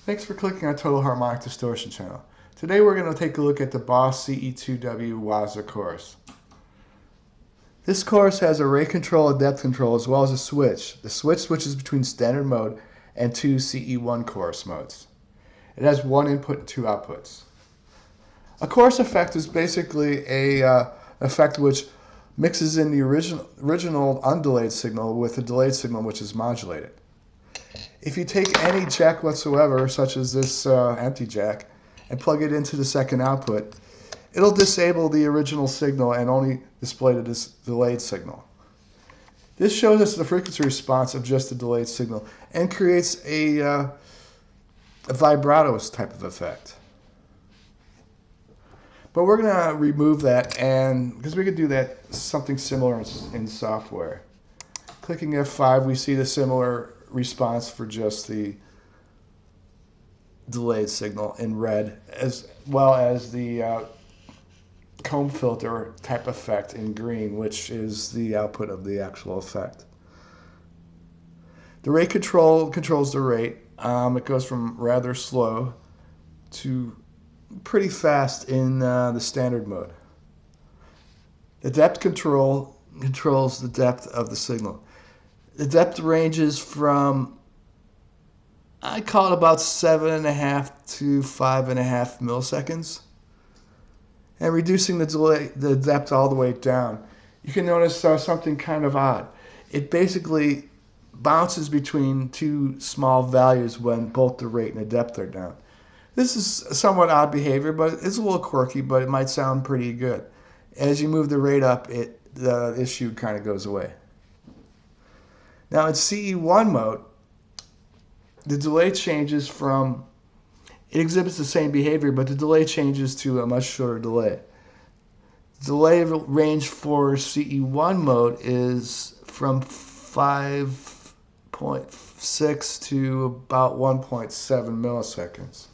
Thanks for clicking on Total Harmonic Distortion channel. Today we're going to take a look at the Boss CE-2w WAZA course. This course has a rate control and depth control as well as a switch. The switch switches between standard mode and two CE1 chorus modes. It has one input and two outputs. A chorus effect is basically a effect which mixes in the original undelayed signal with a delayed signal which is modulated. If you take any jack whatsoever, such as this empty jack, and plug it into the second output, it'll disable the original signal and only display the delayed signal. This shows us the frequency response of just the delayed signal and creates a vibrato type of effect. But we're going to remove that, and because we could do that something similar in software. Clicking F5, we see the similar response for just the delayed signal in red, as well as the comb filter type effect in green, which is the output of the actual effect. The rate control controls the rate. It goes from rather slow to pretty fast in the standard mode. The depth control controls the depth of the signal. The depth ranges from, I call it about 7.5 to 5.5 milliseconds. And reducing the depth all the way down, you can notice something kind of odd. It basically bounces between two small values when both the rate and the depth are down. This is somewhat odd behavior, but it's a little quirky, but it might sound pretty good. As you move the rate up, the issue kind of goes away. Now in CE1 mode, the delay changes from, it exhibits the same behavior, but the delay changes to a much shorter delay. The delay range for CE1 mode is from 5.6 to about 1.7 milliseconds.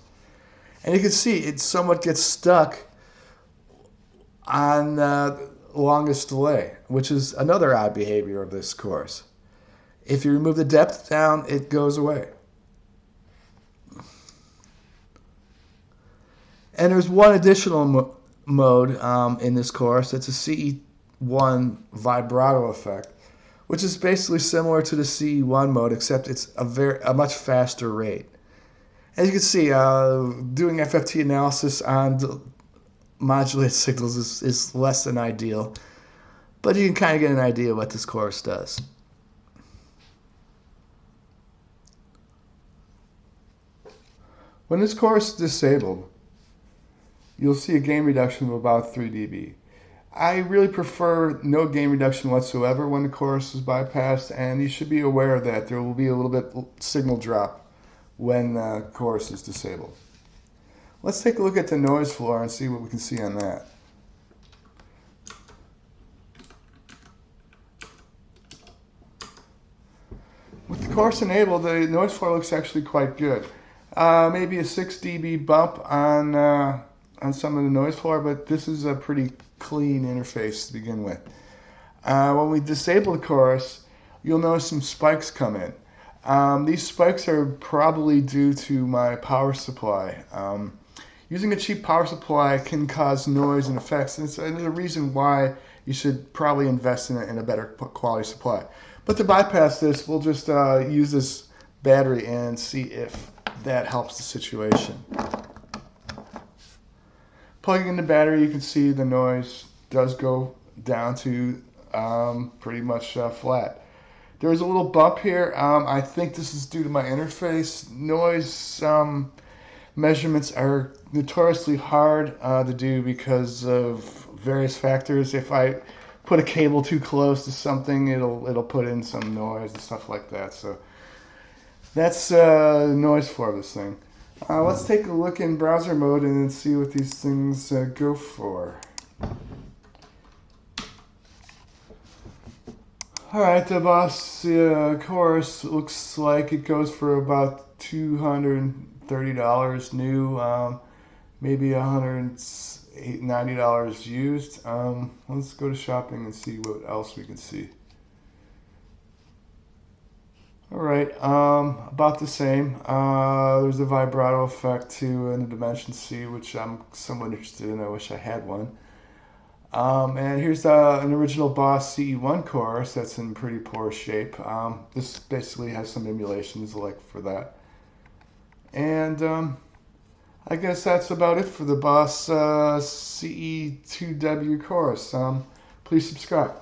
And you can see it somewhat gets stuck on the longest delay, which is another odd behavior of this course. If you remove the depth down, it goes away. And there's one additional mode in this course. It's a CE1 vibrato effect, which is basically similar to the CE1 mode, except it's a much faster rate. As you can see, doing FFT analysis on modulated signals is less than ideal, but you can kind of get an idea of what this course does. When this course is disabled, you'll see a gain reduction of about 3 dB. I really prefer no gain reduction whatsoever when the chorus is bypassed, and you should be aware that there will be a little bit signal drop when the chorus is disabled. Let's take a look at the noise floor and see what we can see on that. With the chorus enabled, the noise floor looks actually quite good. Maybe a 6 dB bump on some of the noise floor, but this is a pretty clean interface to begin with. When we disable the chorus, you'll notice some spikes come in. These spikes are probably due to my power supply. Using a cheap power supply can cause noise and effects, and there's a reason why you should probably invest in a better quality supply. But to bypass this, we'll just use this battery and see if that helps the situation. Plugging in the battery, you can see the noise does go down to pretty much flat. There's a little bump here. I think this is due to my interface. Noise measurements are notoriously hard to do because of various factors. If I put a cable too close to something, it'll put in some noise and stuff like that. So that's the noise floor of this thing. Let's take a look in browser mode and see what these things go for. Alright, the Boss chorus looks like it goes for about $230 new, maybe $190 used. Let's go to shopping and see what else we can see. All right, about the same. There's a vibrato effect too in the Dimension C, which I'm somewhat interested in. I wish I had one. And here's an original Boss CE-1 chorus that's in pretty poor shape. This basically has some emulations like for that. And I guess that's about it for the Boss CE-2w chorus. Please subscribe.